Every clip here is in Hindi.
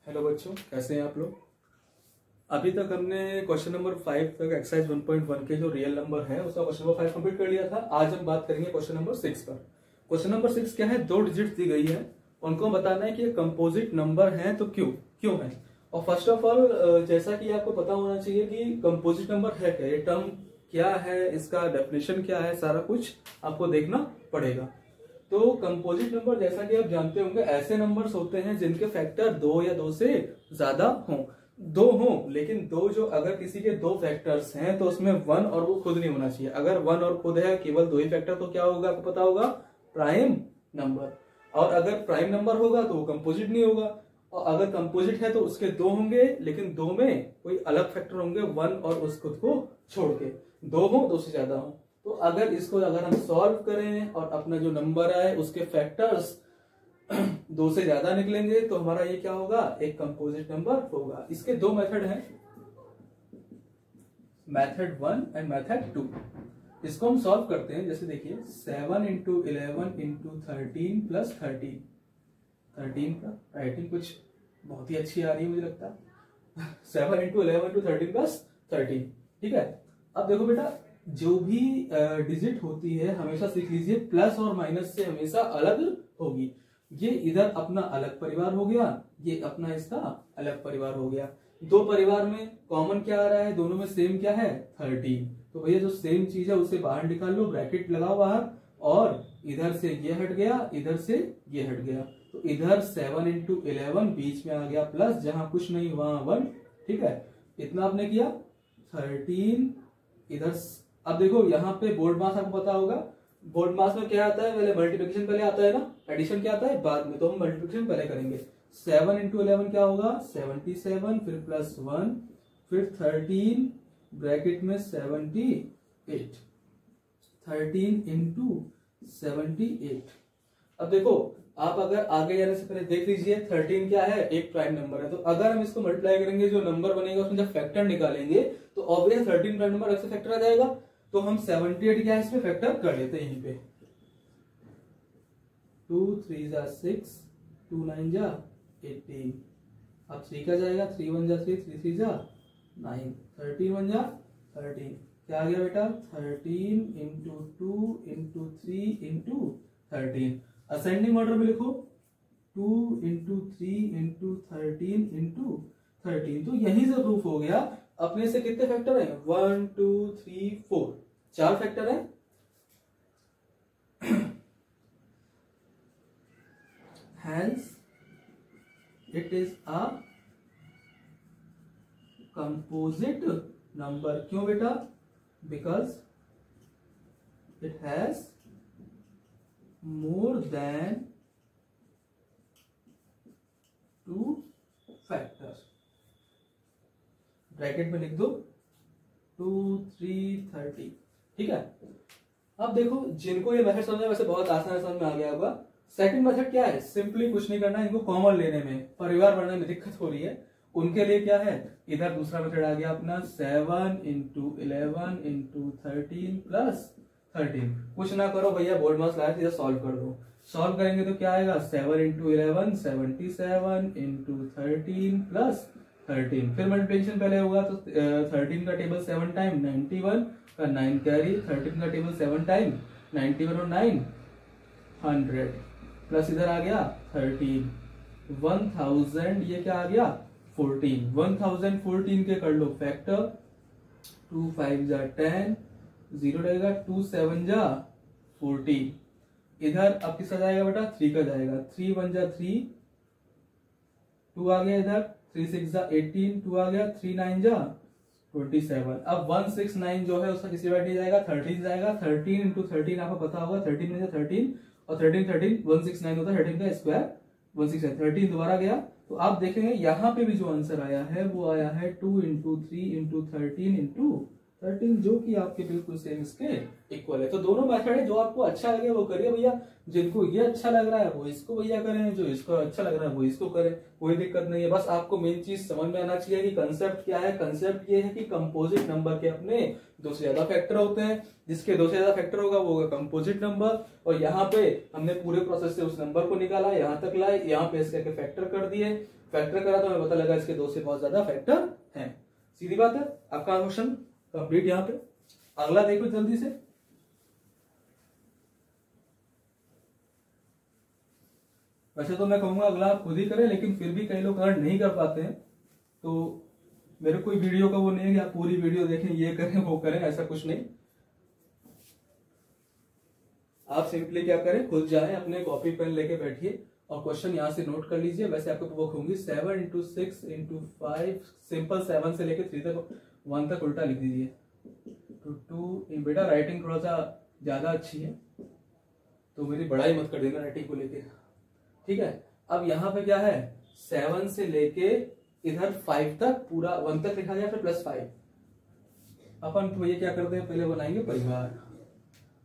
हेलो बच्चों, कैसे हैं आप लोग। अभी तक हमने क्वेश्चन नंबर 5 तक एक्सरसाइज 1.1 के जो रियल नंबर है उसका क्वेश्चन नंबर 5 कंप्लीट कर लिया था। आज हम बात करेंगे क्वेश्चन नंबर 6 पर। क्वेश्चन नंबर 6 क्या है, 2 डिजिट दी गई है, उनको बताना है कि ये कंपोजिट नंबर है तो क्यों क्यों है। और फर्स्ट ऑफ ऑल जैसा कि आपको पता होना चाहिए कि कंपोजिट नंबर है क्या, ये टर्म क्या है, इसका डेफिनेशन क्या है, सारा कुछ आपको देखना पड़ेगा। तो कंपोजिट नंबर जैसा कि आप जानते होंगे ऐसे नंबर्स होते हैं जिनके फैक्टर 2 या 2 से ज्यादा हों, 2 हों, लेकिन दो जो अगर किसी के 2 फैक्टर्स हैं तो उसमें 1 और वो खुद नहीं होना चाहिए। अगर 1 और खुद है, केवल 2 ही फैक्टर, तो क्या होगा आपको पता होगा, प्राइम नंबर। और अगर प्राइम नंबर होगा तो वो कंपोजिट नहीं होगा। और अगर कंपोजिट है तो उसके 2 होंगे, लेकिन 2 में कोई अलग फैक्टर होंगे 1 और उस खुद को छोड़ के, 2 हो 2 से ज्यादा हो। तो अगर इसको अगर हम सॉल्व करें और अपना जो नंबर आए उसके फैक्टर्स 2 से ज्यादा निकलेंगे तो हमारा ये क्या होगा, एक कंपोजिट नंबर होगा। इसके 2 मेथड हैं, मेथड 1 एंड मेथड 2। इसको हम सॉल्व करते हैं। जैसे देखिए 7 इंटू 11 इंटू 13 प्लस 13 का राइटिंग कुछ बहुत ही अच्छी आ रही है मुझे लगता है। 7 इंटू 11 इंटू 13 प्लस 13, ठीक है। अब देखो बेटा, जो भी डिजिट होती है हमेशा सीख लीजिए प्लस और माइनस से हमेशा अलग होगी। ये इधर अपना अलग परिवार हो गया, ये अपना इसका अलग परिवार हो गया। 2 परिवार में कॉमन क्या आ रहा है, दोनों में सेम क्या है, 13। तो भैया जो सेम चीज है उसे बाहर निकाल लो, ब्रैकेट लगाओ बाहर, और इधर से ये हट गया, इधर से ये हट गया। तो इधर 7 इंटू 11 बीच में आ गया प्लस, जहां कुछ नहीं वहां 1, ठीक है। इतना आपने किया 13 इधर। अब देखो यहाँ पे बोर्ड मास आपको पता होगा, बोर्ड मास में क्या आता है, पहले मल्टीप्लिकेशन पहले आता है ना, एडिशन क्या आता है बाद में, तो हम मल्टीप्लिकेशन पहले करेंगे। 7 इंटू 11 क्या होगा, 77, फिर प्लस 1, फिर 13 ब्रैकेट में 78, 13 इंटू 78। अब देखो आप अगर आगे जाने से पहले देख लीजिए 13 क्या है, एक प्राइम नंबर है। तो अगर हम इसको मल्टीप्लाई करेंगे, जो नंबर बनेगा उसमें जब फैक्टर निकालेंगे तो ऑब्वियस 13 प्राइम नंबर ऐसे फैक्टर आ जाएगा। तो हम 78 क्या है इसमें फैक्टर कर लेते हैं यहीं पे। 2 3 जा 6, 2 9 जा 18। अब 3 का जाएगा, 3 1 जा 3, 3 3 जा 9, 13 1 जा 13। क्या आ गया बेटा, 13 into 2 into 3 into 13। Ascending order में लिखो 2 इंटू 3 इंटू 13 इंटू 13। तो यहीं से प्रूफ हो गया अपने से कितने फैक्टर हैं, 1 2 3 4, 4 फैक्टर है। Hence it is a composite number। क्यों बेटा, because it has more than 2 factor. Bracket में लिख दो 2 3 30, ठीक है। अब देखो जिनको ये मेथड समझ में वैसे बहुत आसान समझ में आ गया होगा। सेकंड मेथड क्या है, सिंपली कुछ नहीं करना, इनको कॉमन लेने में, परिवार बनने में दिक्कत हो रही है, उनके लिए क्या है, इधर दूसरा मेथड आ गया अपना 7 इंटू 11 इंटू 13 प्लस 13। कुछ ना करो भैया, बोर्ड मास लाया इधर सॉल्व कर दो। सॉल्व करेंगे तो क्या आएगा, 7 इंटू 11 77 इंटू 13 प्लस 13। फिर मल्टीप्लिकेशन पहले होगा तो 13 का टेबल 7 टाइम 91 का 9 कैरी, 13 का टेबल 7 टाइम 91 और 9 100, प्लस इधर आ गया 13, 1000, ये क्या आ गया 14। 1014 के कर लो फैक्टर, 2 5 जा 10, 0 रहेगा, 2 7 जा 14। इधर अब किसका जाएगा बेटा, 3 का जाएगा, 3 1 जा 3, 2 आ गया इधर, 3 6 जा 18, 2 आ गया, 3 9 जा 27। अब 169 जो है उसका किसी बार नहीं जाएगा, 13 जाएगा। 13 इंटू 13 आपको पता होगा, 13 में 13 और 13 13 169 होता है, 13 का स्क्वायर 169, 13 दोबारा गया। तो आप देखेंगे यहाँ पे भी जो आंसर आया है वो आया है 2 इंटू 3 इंटू 13 इंटू 13 जो कि आपके बिल्कुल सेम इसके इक्वल है। तो दोनों मेथड है, जो आपको अच्छा लगे वो करिए भैया। जिनको ये अच्छा लग रहा है वो इसको भैया करें, जो इसको अच्छा लग रहा है वो इसको करें, कोई दिक्कत नहीं है। बस आपको मेन चीज समझ में आना चाहिए कि कंसेप्ट क्या है। कंसेप्ट ये है कि कंपोजिट नंबर के अपने दो से ज्यादा फैक्टर होते हैं, जिसके दो से ज्यादा फैक्टर होगा वो होगा कंपोजिट नंबर। और यहाँ पे हमने पूरे प्रोसेस से उस नंबर को निकाला, यहाँ तक लाए, यहाँ पे इसके फैक्टर कर दिए, फैक्टर करा तो हमें पता लगा इसके दो से बहुत ज्यादा फैक्टर हैं। सीधी बात है, आपका क्वेश्चन कंप्लीट। यहाँ पे अगला देखो जल्दी से। वैसे तो मैं कहूंगा अगला आप खुद ही करें, लेकिन फिर भी कई लोग अगर नहीं कर पाते हैं तो मेरे कोई वीडियो का वो नहीं है कि आप पूरी वीडियो देखें, ये करें वो करें, ऐसा कुछ नहीं। आप सिंपली क्या करें, खुद जाएं, अपने कॉपी पेन लेके बैठिए और क्वेश्चन यहाँ से नोट कर लीजिए। वैसे आपको वर्क होंगी 7 इंटू 6 इंटू 5, सिंपल 7 से लेके 3 तक 1 तक उल्टा लिख दीजिए। तो 2 बेटा राइटिंग थोड़ा सा ज्यादा अच्छी है तो मेरी बड़ाई मत कर देना राइटिंग को लेके, ठीक है। अब यहाँ पे क्या है, 7 से लेके इधर 5 तक पूरा 1 तक लिखा जाए, फिर +5। अपन तो ये क्या करते हैं, पहले बनाएंगे परिवार,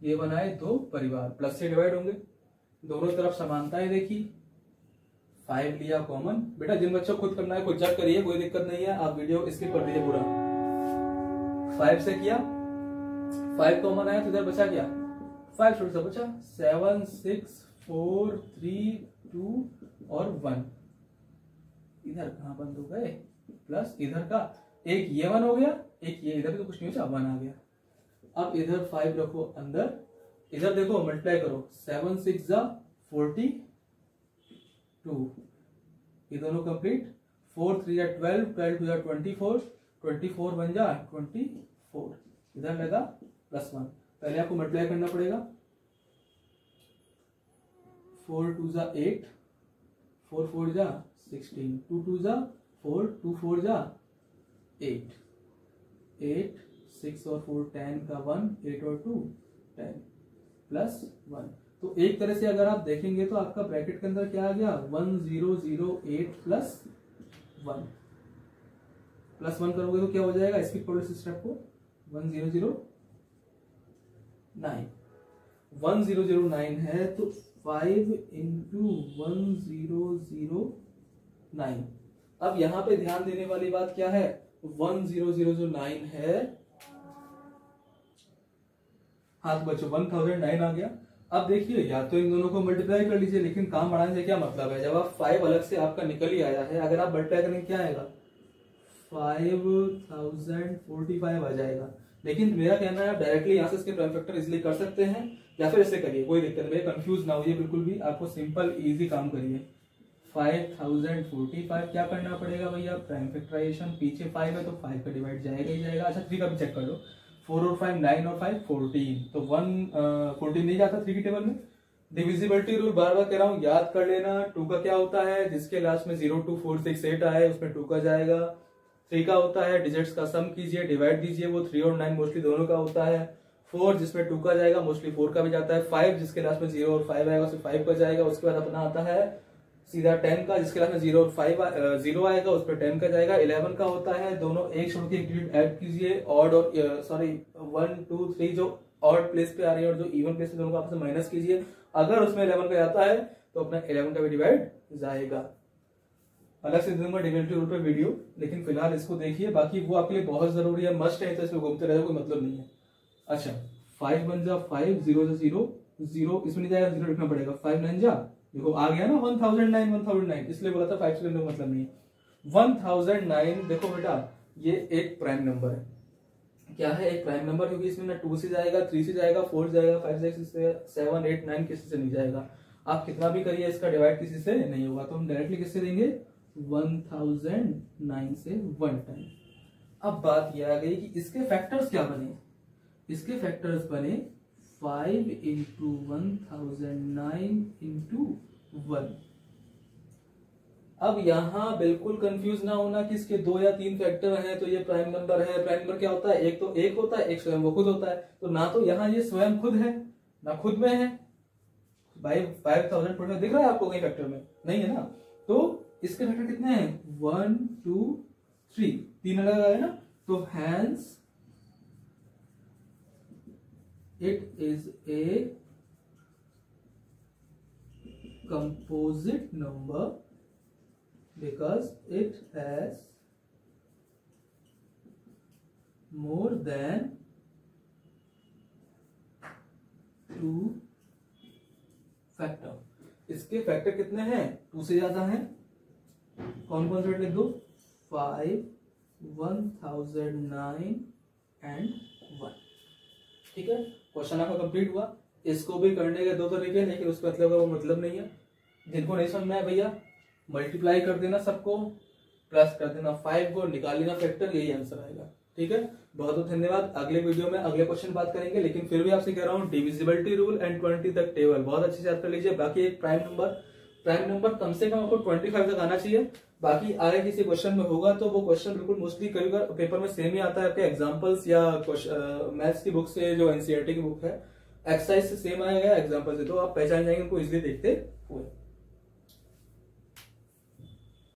ये बनाए दो परिवार, प्लस से डिवाइड होंगे, दोनों तरफ समानताएं देखी, 5 लिया कॉमन। बेटा जिन बच्चों को खुद करना है खुद चेक करिए, कोई दिक्कत नहीं है, आप वीडियो स्किप कर दीजिए पूरा। 5 से किया, 5 कॉमन आया तो इधर बचा क्या, 5 छोटा सा बचा, 7 6 4 3 2 और 1। इधर कहां बंद हो गए, प्लस इधर का एक ये 1 हो गया, एक ये इधर तो कुछ नहीं बचा, 1 आ गया। अब इधर 5 रखो अंदर, इधर देखो मल्टीप्लाई करो, 7 6 जा 42, ये दोनों कंप्लीट, 4 3 जा 12, 12 2 जा 24, 24 1 जा 24, इधर लगा +1। पहले आपको मल्टीप्लाई करना पड़ेगा, 4 2 जा 8, 4 4 जा 16, 2 2 जा 4, 2 4 जा 8, 8 6 और 4 10 का 1, 8 और 2 10 +1। तो एक तरह से अगर आप देखेंगे तो आपका ब्रैकेट के अंदर क्या आ गया, 1008 +1। +1 करोगे तो क्या हो जाएगा, स्पीड पढ़ो इस स्टेप को, 1009। 1009 है तो 5 इंटू 1009। अब यहां पे ध्यान देने वाली बात क्या है, 1009 है, हाँ तो बच्चों 1009 आ गया। अब देखिए या तो इन दोनों को मल्टीप्लाई कर लीजिए, लेकिन काम बढ़ाने से क्या मतलब है, जब आप 5 अलग से आपका निकल ही आया है, अगर आप मल्टीप्लाई करेंगे क्या आएगा, 5045 आ जाएगा। लेकिन मेरा कहना है आप डायरेक्टली यहाँ से इसके प्राइम फैक्टर इजिली कर सकते हैं, या फिर इससे करिए, कोई दिक्कत नहीं, कंफ्यूज ना होइए बिल्कुल भी, आपको सिंपल इजी काम करिए। 5045 क्या करना पड़ेगा भैया, प्राइम फैक्टराइजेशन, पीछे 5 है तो 5 का डिवाइड जाएगा ही जाएगा। अच्छा 3 का भी चेक कर लो, 4 और 5 9 और 5 14, तो 14 नहीं जाता 3 की टेबल में। डिविजिबिलिटी रूल बार बार कह रहा हूँ, याद कर लेना। 2 का क्या होता है, जिसके लास्ट में 0 2 4 6 8 आए उसमें 2 का जाएगा। 3 का होता है डिजिट्स का सम कीजिए, डिवाइड दीजिए, वो 3 और 9 मोस्टली दोनों का होता है। 4 जिसमें 2 का जाएगा, मोस्टली 4 का भी जाता है। 5 जिसके लास्ट में 0 और 5 आएगा उसमें 5 का जाएगा। उसके बाद अपना आता है सीधा 10 का, जिसके लास्ट में 0 और 5 0 आएगा उस पर 10 का जाएगा। 11 का होता है, दोनों एक छोड़ के एक डिजिट ऐड कीजिए, ऑड और 1 2 3 जो ऑड प्लेस पे आ रही है और जो इवन प्लेस पे, दोनों को आपस में माइनस कीजिए। अगर उसमें 11 का जाता है तो अपना 11 का भी डिवाइड जाएगा। अलग से दूंगा डिविजिबिलिटी रूल पे वीडियो, लेकिन फिलहाल इसको देखिए, बाकी वो आपके लिए बहुत जरूरी है, मस्ट है, तो इसमें घूमते रहे कोई मतलब नहीं है। अच्छा 5 बन जा 5, 0 जा 0 0, इसमें नहीं जाएगा 0 लिखना पड़ेगा। 5 9 जा, देखो आ गया ना 1009, इसलिए बोला था 5 से करने का मतलब नहीं है। 1009 देखो बेटा ये एक प्राइम नंबर है, क्या है, एक प्राइम नंबर, क्योंकि इसमें ना 2 से जाएगा, 3 से जाएगा, 4 से जाएगा, 5 6 7 8 9 किसी से नहीं जाएगा। आप कितना भी करिए इसका डिवाइड किसी से नहीं होगा, तो हम डायरेक्टली किससे देंगे, 1009 से 1 टाइम। अब बात यह आ गई कि इसके फैक्टर्स क्या बने, इसके फैक्टर्स बने 5 इंटू 1009 इंटू 1। अब यहां बिल्कुल कंफ्यूज ना होना कि इसके 2 या 3 फैक्टर हैं तो ये प्राइम नंबर है। प्राइम नंबर क्या होता है, एक तो एक होता है, एक स्वयं वो खुद होता है। तो ना तो यहाँ ये स्वयं खुद है ना खुद में है भाई। 5000 दिख रहा है आपको कहीं फैक्टर में, नहीं है ना। तो इसके फैक्टर कितने हैं, 1 2 3, 3 अलग है ना। तो hence it is a composite number because it has more than 2 factor. इसके फैक्टर कितने हैं? 2 से ज्यादा हैं। कौन कौन से लिख दो? 5, 1009 एंड 1। ठीक है, क्वेश्चन आपका कंप्लीट हुआ। इसको भी करने के 2 तरीके, लेकिन उसका मतलब वो मतलब नहीं है। जिनको नहीं समझ में आया भैया, मल्टीप्लाई कर देना सबको, प्लस कर देना 5 को, निकाल लेना फैक्टर, यही आंसर आएगा। ठीक है, बहुत बहुत धन्यवाद। अगले वीडियो में अगले क्वेश्चन बात करेंगे, लेकिन फिर भी आपसे कह रहा हूँ डिविजिबिलिटी रूल एंड 20 तक टेबल बहुत अच्छे से याद कर लीजिए। बाकी एक प्राइम नंबर कम से कम आपको 25 तक आना चाहिए। बाकी आगे किसी क्वेश्चन में होगा तो वो क्वेश्चन बिल्कुल मोस्टली कभी पेपर में सेम ही आता है। आपके एग्जांपल्स या मैथ्स की बुक से, जो एनसीईआरटी की बुक है, एक्सरसाइज से सेम आएगा एग्जांपल से, तो आप पहचान जाएंगे उनको इजिली देखते हुए।